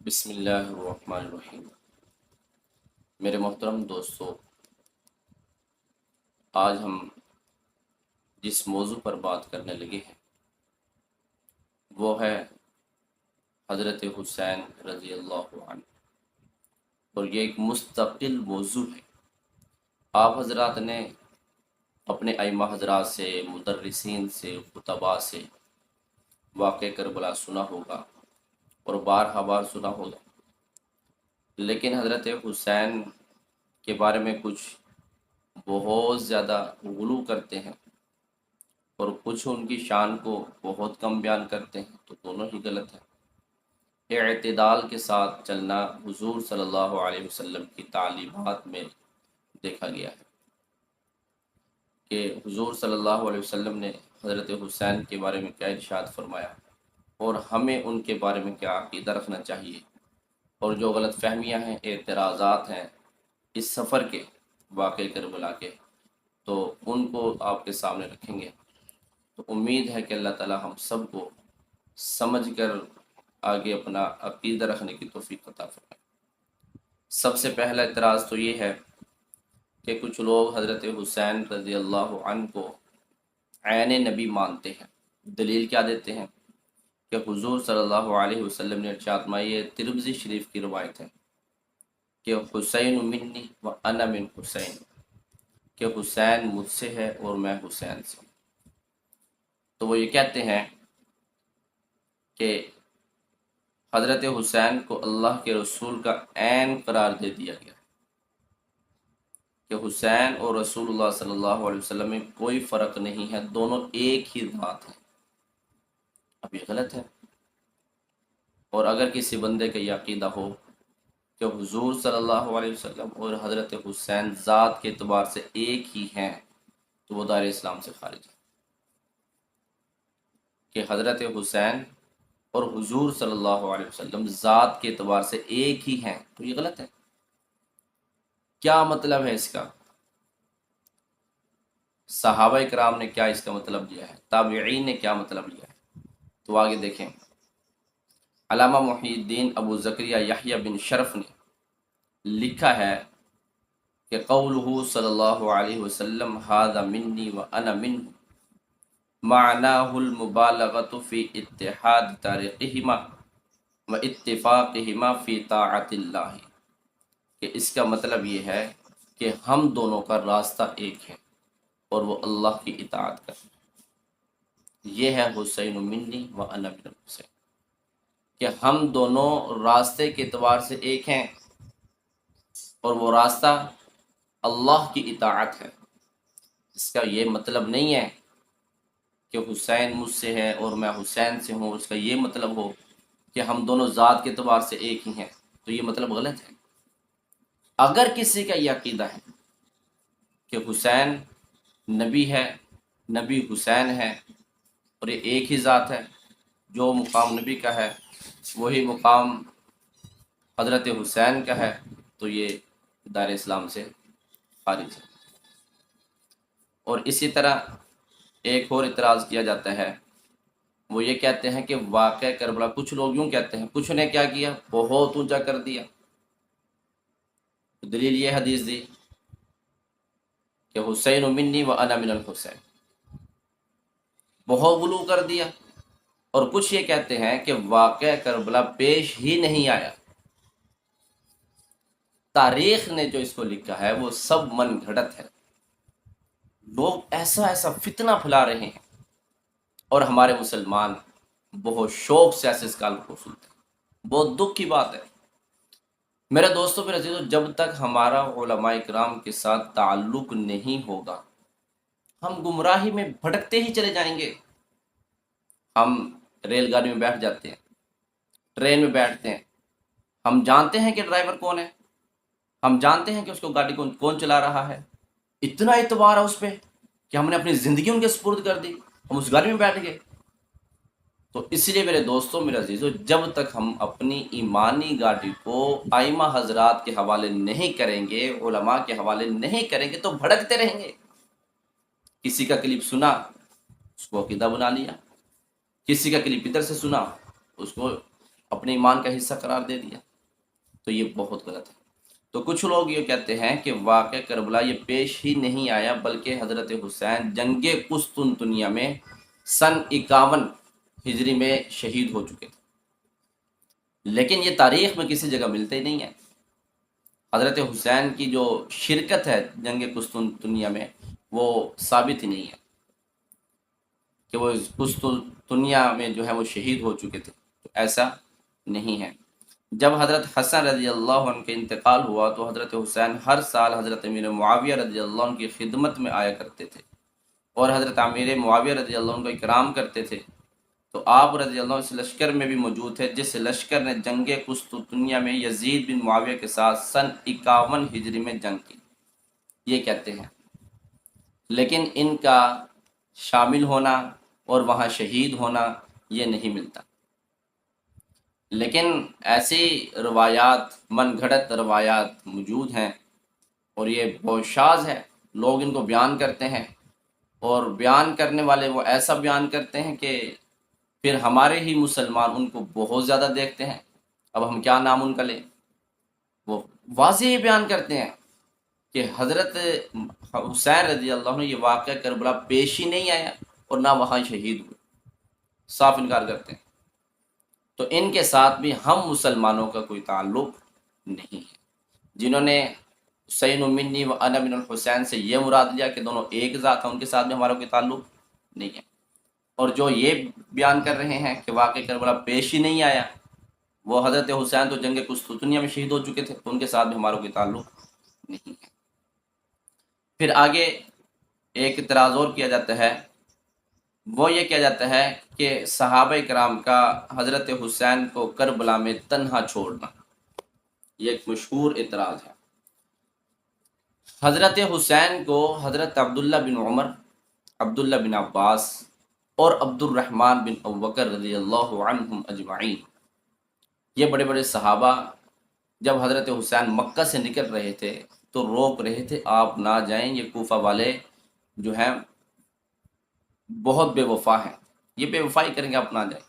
بسم اللہ الرحمن الرحیم۔ میرے محترم دوستو، آج ہم جس موضوع پر بات کرنے لگے ہیں وہ ہے حضرت حسین رضی اللہ عنہ، اور یہ ایک مستقل موضوع ہے۔ آپ حضرات نے اپنے ائمہ حضرات سے، مدرسین سے، خطباء سے واقع کربلا سنا ہوگا اور بار سنا ہوگا، لیکن حضرت حسین کے بارے میں کچھ بہت زیادہ غلو کرتے ہیں اور کچھ ان کی شان کو بہت کم بیان کرتے ہیں، تو دونوں ہی غلط ہیں۔ یہ اعتدال کے ساتھ چلنا حضور صلی اللہ علیہ وسلم کی تعلیمات میں دیکھا گیا ہے کہ حضور صلی اللہ علیہ وسلم نے حضرت حسین کے بارے میں کیا ارشاد فرمایا اور ہمیں ان کے بارے میں کیا عقیدہ رکھنا چاہیے، اور جو غلط فہمیاں ہیں، اعتراضات ہیں اس سفر کے، واقع کربلا کے، تو ان کو آپ کے سامنے رکھیں گے۔ تو امید ہے کہ اللہ تعالی ہم سب کو سمجھ کر آگے اپنا عقیدہ رکھنے کی توفیق عطا فرمائے۔ سب سے پہلا اعتراض تو یہ ہے کہ کچھ لوگ حضرت حسین رضی اللہ عنہ کو عین نبی مانتے ہیں۔ دلیل کیا دیتے ہیں کہ حضور صلی اللہ علیہ وسلم نے ارشاد فرمایا، یہ ترمذی شریف کی روایت ہے کہ حسین منی و انا من حسین، کہ حسین مجھ سے ہے اور میں حسین سے ہوں۔ تو وہ یہ کہتے ہیں کہ حضرت حسین کو اللہ کے رسول کا عین قرار دے دیا گیا کہ حسین اور رسول اللہ صلی اللہ علیہ وسلم میں کوئی فرق نہیں ہے، دونوں ایک ہی ذات ہیں۔ اب یہ غلط ہے، اور اگر کسی بندے کا یہ عقیدہ ہو کہ حضور صلی اللہ علیہ وسلم اور حضرت حسین ذات کے اعتبار سے ایک ہی ہیں، تو وہ دائرہ اسلام سے خارج ہے۔ کہ حضرت حسین اور حضور صلی اللہ علیہ وسلم ذات کے اعتبار سے ایک ہی ہیں، تو یہ غلط ہے۔ کیا مطلب ہے اس کا؟ صحابہ کرام نے کیا اس کا مطلب لیا ہے؟ تابعین نے کیا مطلب لیا ہے؟ تو آگے دیکھیں، علامہ محی الدین ابو زکریا یحییٰ بن شرف نے لکھا ہے کہ قولہ صلی اللہ علیہ وسلم ھذا منی و انا منہ معناہ المبالغۃ فی اتحاد طریقہما و اتفاقہما فی طاعت اللہ، کہ اس کا مطلب یہ ہے کہ ہم دونوں کا راستہ ایک ہے اور وہ اللہ کی اطاعت کا ہے۔ یہ ہے حسین منی و انا من حسین، کہ ہم دونوں راستے کے اعتبار سے ایک ہیں اور وہ راستہ اللہ کی اطاعت ہے۔ اس کا یہ مطلب نہیں ہے کہ حسین مجھ سے ہے اور میں حسین سے ہوں، اس کا یہ مطلب ہو کہ ہم دونوں ذات کے اعتبار سے ایک ہی ہیں، تو یہ مطلب غلط ہے۔ اگر کسی کا یہ عقیدہ ہے کہ حسین نبی ہے، نبی حسین ہے اور یہ ایک ہی ذات ہے، جو مقام نبی کا ہے وہی مقام حضرت حسین کا ہے، تو یہ دائرہ اسلام سے خارج ہے۔ اور اسی طرح ایک اور اعتراض کیا جاتا ہے، وہ یہ کہتے ہیں کہ واقع کربلا، کچھ لوگ یوں کہتے ہیں، کچھ نے کیا کیا، بہت اونچا کر دیا۔ دلیل یہ حدیث دی کہ حسین منی و انا من الحسین، بہت غلو کر دیا۔ اور کچھ یہ کہتے ہیں کہ واقع کربلا پیش ہی نہیں آیا، تاریخ نے جو اس کو لکھا ہے وہ سب من گھڑت ہے۔ لوگ ایسا فتنہ پھیلا رہے ہیں اور ہمارے مسلمان بہت شوق سے ایسے اسکالر کو سنتے ہیں۔ بہت دکھ کی بات ہے میرے دوستوں، میرے عزیزوں، جب تک ہمارا علماء کرام کے ساتھ تعلق نہیں ہوگا ہم گمراہی میں بھٹکتے ہی چلے جائیں گے۔ ہم ریل گاڑی میں بیٹھ جاتے ہیں، ٹرین میں بیٹھتے ہیں، ہم جانتے ہیں کہ ڈرائیور کون ہے، ہم جانتے ہیں کہ اس کو گاڑی کون چلا رہا ہے، اتنا اعتبار ہے اس پہ کہ ہم نے اپنی زندگی ان کے سپرد کر دی، ہم اس گاڑی میں بیٹھ گئے۔ تو اس لیے میرے دوستوں، میرے عزیزوں، جب تک ہم اپنی ایمانی گاڑی کو ائمہ حضرات کے حوالے نہیں کریں گے، علماء کے حوالے نہیں کریں گے، تو بھڑکتے رہیں گے۔ کسی کا کلپ سنا، اس کو عقیدہ بنا لیا، کسی کا کلپ ادھر سے سنا، اس کو اپنے ایمان کا حصہ قرار دے دیا، تو یہ بہت غلط ہے۔ تو کچھ لوگ یہ کہتے ہیں کہ واقعہ کربلا یہ پیش ہی نہیں آیا، بلکہ حضرت حسین جنگ قسطنطنیہ میں سن 51 ہجری میں شہید ہو چکے تھے، لیکن یہ تاریخ میں کسی جگہ ملتے ہی نہیں ہے۔ حضرت حسین کی جو شرکت ہے جنگ قسطنطنیہ میں وہ ثابت ہی نہیں ہے کہ وہ قسطنطنیہ میں جو ہے وہ شہید ہو چکے تھے، تو ایسا نہیں ہے۔ جب حضرت حسن رضی اللہ عنہ کے انتقال ہوا تو حضرت حسین ہر سال حضرت امیر معاویہ رضی اللہ عنہ کی خدمت میں آیا کرتے تھے اور حضرت امیر معاویہ رضی اللہ عنہ کو اکرام کرتے تھے۔ تو آپ رضی اللہ عنہ اس لشکر میں بھی موجود تھے جس لشکر نے جنگ قسطنطنیہ میں یزید بن معاویہ کے ساتھ سن 51 ہجری میں جنگ کی، یہ کہتے ہیں۔ لیکن ان کا شامل ہونا اور وہاں شہید ہونا یہ نہیں ملتا۔ لیکن ایسی روایات، من گھڑت روایات موجود ہیں اور یہ بہت شاذ ہے، لوگ ان کو بیان کرتے ہیں اور بیان کرنے والے وہ ایسا بیان کرتے ہیں کہ پھر ہمارے ہی مسلمان ان کو بہت زیادہ دیکھتے ہیں۔ اب ہم کیا نام ان کا لیں؟ وہ واضح بیان کرتے ہیں کہ حضرت حسین رضی اللہ عنہ یہ واقعہ کربلا پیش ہی نہیں آیا اور نہ وہاں شہید ہوئے، صاف انکار کرتے ہیں۔ تو ان کے ساتھ بھی ہم مسلمانوں کا کوئی تعلق نہیں ہے۔ جنہوں نے حسین منی و انا من الحسین سے یہ مراد لیا کہ دونوں ایک ذات ہیں، ان کے ساتھ بھی ہمارا کوئی تعلق نہیں ہے۔ اور جو یہ بیان کر رہے ہیں کہ واقعہ کربلا پیش ہی نہیں آیا، وہ حضرت حسین تو جنگ قسطنطنیہ میں شہید ہو چکے تھے، تو ان کے ساتھ بھی ہمارا کوئی تعلق نہیں ہے۔ پھر آگے ایک اعتراض اور کیا جاتا ہے، وہ یہ کیا جاتا ہے کہ صحابہ کرام کا حضرت حسین کو کربلا میں تنہا چھوڑنا، یہ ایک مشہور اعتراض ہے۔ حضرت حسین کو حضرت عبداللہ بن عمر، عبداللہ بن عباس اور عبد الرحمن بن ابوبکر رضی اللہ عنہم اجمعین، یہ بڑے بڑے صحابہ جب حضرت حسین مکہ سے نکل رہے تھے تو روک رہے تھے آپ نہ جائیں، یہ کوفہ والے جو ہیں بہت بے وفا ہیں، یہ بے وفائی کریں گے آپ نہ جائیں۔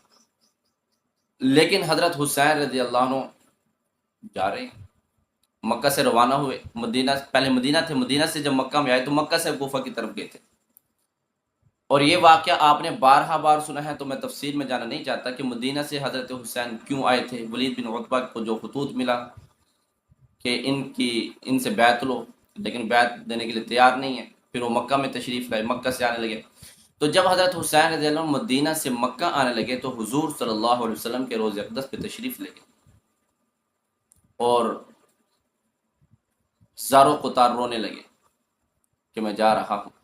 لیکن حضرت حسین رضی اللہ عنہ جا رہے ہیں، مکہ سے روانہ ہوئے، مدینہ، پہلے مدینہ تھے، مدینہ سے جب مکہ میں آئے تو مکہ سے کوفہ کی طرف گئے تھے۔ اور یہ واقعہ آپ نے بارہا بار سنا ہے، تو میں تفصیل میں جانا نہیں چاہتا کہ مدینہ سے حضرت حسین کیوں آئے تھے۔ ولید بن عتبہ کو جو خطوط ملا کہ ان سے بیعت لو، لیکن بیعت دینے کے لیے تیار نہیں ہے، پھر وہ مکہ میں تشریف لائے، مکہ سے آنے لگے۔ تو جب حضرت حسین رضی اللہ عنہ مدینہ سے مکہ آنے لگے تو حضور صلی اللہ علیہ وسلم کے روضہ اقدس پہ تشریف لے گئے اور زارو قطار رونے لگے کہ میں جا رہا ہوں۔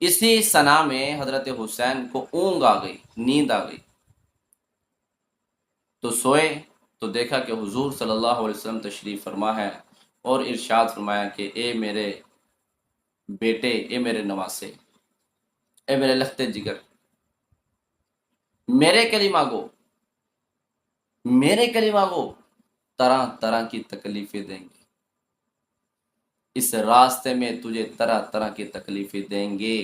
اسی سنا میں حضرت حسین کو اونگ آ گئی، نیند آ گئی، تو سوئے تو دیکھا کہ حضور صلی اللہ علیہ وسلم تشریف فرما ہے اور ارشاد فرمایا کہ اے میرے بیٹے، اے میرے نواسے، اے میرے لختے جگر، میرے کلمہ گو، میرے کلمہ گو، طرح طرح کی تکلیفیں دیں گے، اس راستے میں تجھے طرح طرح کی تکلیفیں دیں گے،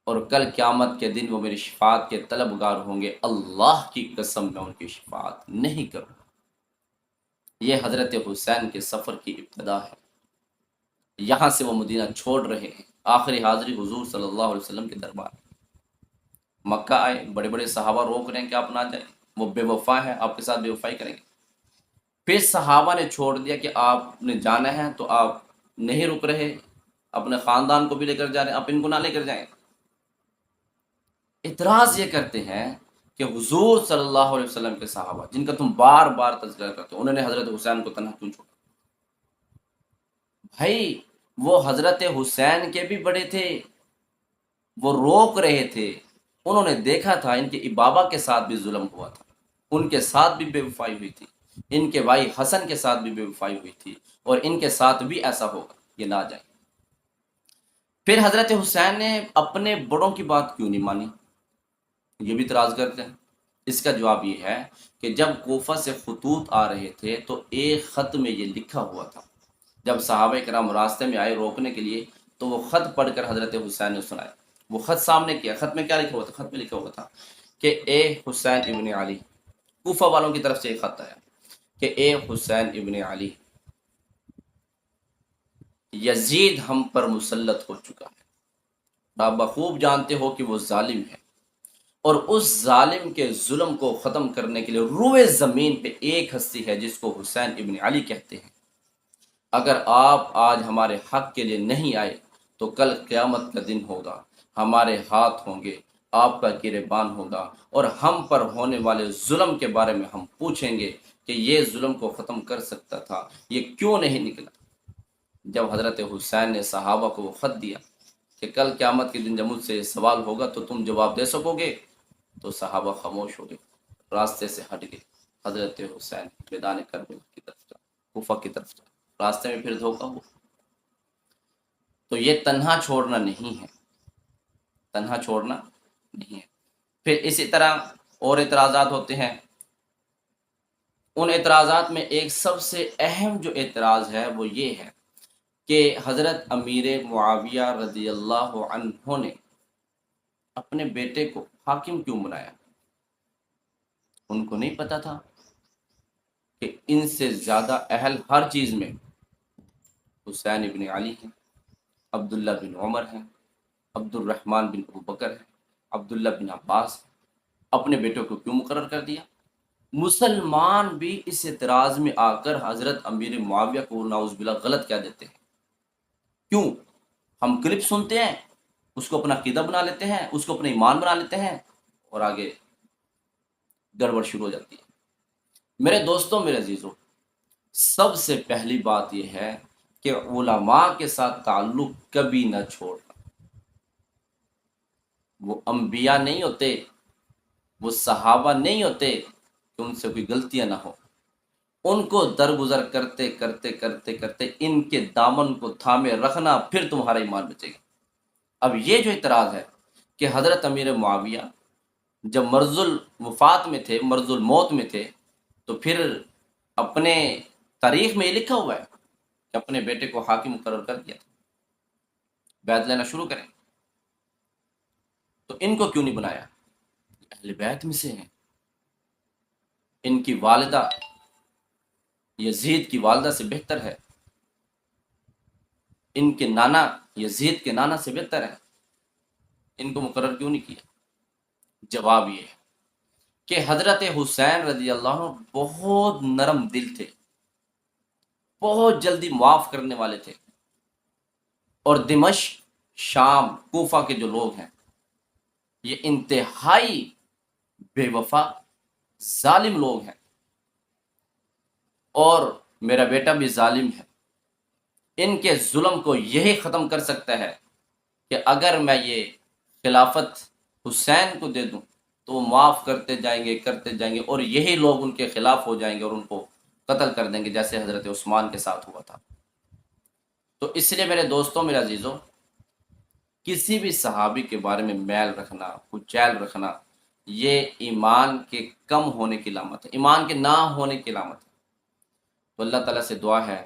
اور کل قیامت کے دن وہ میری شفاعت کے طلبگار ہوں گے، اللہ کی قسم میں ان کی شفاعت نہیں کروں۔ یہ حضرت حسین کے سفر کی ابتدا ہے، یہاں سے وہ مدینہ چھوڑ رہے ہیں، آخری حاضری حضور صلی اللہ علیہ وسلم کے دربار۔ مکہ آئے، بڑے بڑے صحابہ روک رہے ہیں کہ آپ نہ جائیں، وہ بے وفا ہے، آپ کے ساتھ بے وفائی کریں گے۔ پھر صحابہ نے چھوڑ دیا کہ آپ نے جانا ہے تو آپ نہیں رک رہے، اپنے خاندان کو بھی لے کر جا رہے ہیں، آپ ان کو نہ لے کر جائیں۔ اعتراض یہ کرتے ہیں کہ حضور صلی اللہ علیہ وسلم کے صحابہ جن کا تم بار بار تذکرہ کرتے ہو، انہوں نے حضرت حسین کو تنہا کیوں چھوڑا؟ بھائی وہ حضرت حسین کے بھی بڑے تھے، وہ روک رہے تھے، انہوں نے دیکھا تھا ان کے بابا کے ساتھ بھی ظلم ہوا تھا، ان کے ساتھ بھی بے وفائی ہوئی تھی، ان کے بھائی حسن کے ساتھ بھی بے وفائی ہوئی تھی، اور ان کے ساتھ بھی ایسا ہوگا، یہ نہ جائیں۔ پھر حضرت حسین نے اپنے بڑوں کی بات کیوں نہیں مانی؟ یہ بھی اعتراض کرتے ہیں۔ اس کا جواب یہ ہے کہ جب کوفہ سے خطوط آ رہے تھے تو ایک خط میں یہ لکھا ہوا تھا، جب صحابہ کرام راستے میں آئے روکنے کے لیے تو وہ خط پڑھ کر حضرت حسین نے سنایا، وہ خط سامنے کیا، خط میں کیا لکھا ہوا تھا؟ خط میں لکھا ہوا تھا کہ اے حسین ابن علی، کوفہ والوں کی طرف سے ایک خط آیا کہ اے حسین ابن علی، یزید ہم پر مسلط ہو چکا ہے، آپ بخوب جانتے ہو کہ وہ ظالم ہے، اور اس ظالم کے ظلم کو ختم کرنے کے لیے روئے زمین پہ ایک ہستی ہے جس کو حسین ابن علی کہتے ہیں۔ اگر آپ آج ہمارے حق کے لیے نہیں آئے تو کل قیامت کا دن ہوگا، ہمارے ہاتھ ہوں گے، آپ کا گریبان ہوگا، اور ہم پر ہونے والے ظلم کے بارے میں ہم پوچھیں گے کہ یہ ظلم کو ختم کر سکتا تھا، یہ کیوں نہیں نکلا۔ جب حضرت حسین نے صحابہ کو وہ خط دیا کہ کل قیامت کے دن جب مجھ سے سوال ہوگا تو تم جواب دے سکو گے، تو صحابہ خاموش ہو گئے، راستے سے ہٹ گئے۔ حضرت حسین میدان کربلا کی طرف جا، کوفہ کی طرف جا، راستے میں پھر دھوکہ ہوا۔ تو یہ تنہا چھوڑنا نہیں ہے، تنہا چھوڑنا نہیں ہے۔ پھر اسی طرح اور اعتراضات ہوتے ہیں۔ ان اعتراضات میں ایک سب سے اہم جو اعتراض ہے وہ یہ ہے کہ حضرت امیر معاویہ رضی اللہ عنہ نے اپنے بیٹے کو حاکم کیوں بنایا؟ ان کو نہیں پتا تھا کہ ان سے زیادہ اہل ہر چیز میں حسین ابن علی ہیں، عبداللہ بن عمر ہیں، عبد الرحمن بن ابو بکر ہیں، عبداللہ بن عباس ہیں۔ اپنے بیٹوں کو کیوں مقرر کر دیا؟ مسلمان بھی اس اعتراض میں آ کر حضرت امیر معاویہ کو نعوذ باللہ غلط کہہ دیتے ہیں۔ کیوں؟ ہم کلپ سنتے ہیں، اس کو اپنا عقیدہ بنا لیتے ہیں، اس کو اپنا ایمان بنا لیتے ہیں، اور آگے گڑبڑ شروع ہو جاتی ہے۔ میرے دوستوں، میرے عزیزوں، سب سے پہلی بات یہ ہے کہ علماء کے ساتھ تعلق کبھی نہ چھوڑنا۔ وہ انبیاء نہیں ہوتے، وہ صحابہ نہیں ہوتے کہ ان سے کوئی غلطیاں نہ ہو۔ ان کو درگزر کرتے کرتے کرتے کرتے ان کے دامن کو تھامے رکھنا، پھر تمہارا ایمان بچے گا۔ اب یہ جو اعتراض ہے کہ حضرت امیر معاویہ جب مرض الوفات میں تھے، مرض الموت میں تھے، تو پھر اپنے تاریخ میں یہ لکھا ہوا ہے کہ اپنے بیٹے کو حاکم مقرر کر دیا تھا، بیعت لینا شروع کریں، تو ان کو کیوں نہیں بنایا؟ اہل بیت میں سے ہیں۔ ان کی والدہ یزید کی والدہ سے بہتر ہے، ان کے نانا یزید کے نانا سے بہتر ہے، ان کو مقرر کیوں نہیں کیا؟ جواب یہ ہے کہ حضرت حسین رضی اللہ عنہ بہت نرم دل تھے، بہت جلدی معاف کرنے والے تھے، اور دمشق، شام، کوفہ کے جو لوگ ہیں یہ انتہائی بے وفا ظالم لوگ ہیں، اور میرا بیٹا بھی ظالم ہے۔ ان کے ظلم کو یہی ختم کر سکتا ہے کہ اگر میں یہ خلافت حسین کو دے دوں تو وہ معاف کرتے جائیں گے، کرتے جائیں گے، اور یہی لوگ ان کے خلاف ہو جائیں گے اور ان کو قتل کر دیں گے، جیسے حضرت عثمان کے ساتھ ہوا تھا۔ تو اس لیے میرے دوستوں، میرے عزیزوں، کسی بھی صحابی کے بارے میں میل رکھنا، کچیل رکھنا، یہ ایمان کے کم ہونے کی علامت ہے، ایمان کے نہ ہونے کی علامت ہے۔ تو اللہ تعالیٰ سے دعا ہے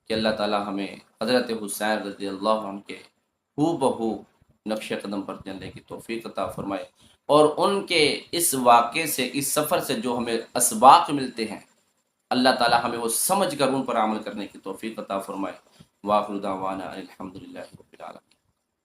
کہ اللہ تعالیٰ ہمیں حضرت حسین رضی اللہ عنہ کے ہو بہو نقش قدم پر چلنے کی توفیق عطا فرمائے، اور ان کے اس واقعے سے، اس سفر سے جو ہمیں اسباق ملتے ہیں، اللہ تعالیٰ ہمیں وہ سمجھ کر ان پر عمل کرنے کی توفیق عطا فرمائے۔ وآخر دعوانا الحمدللہ رب العالمین۔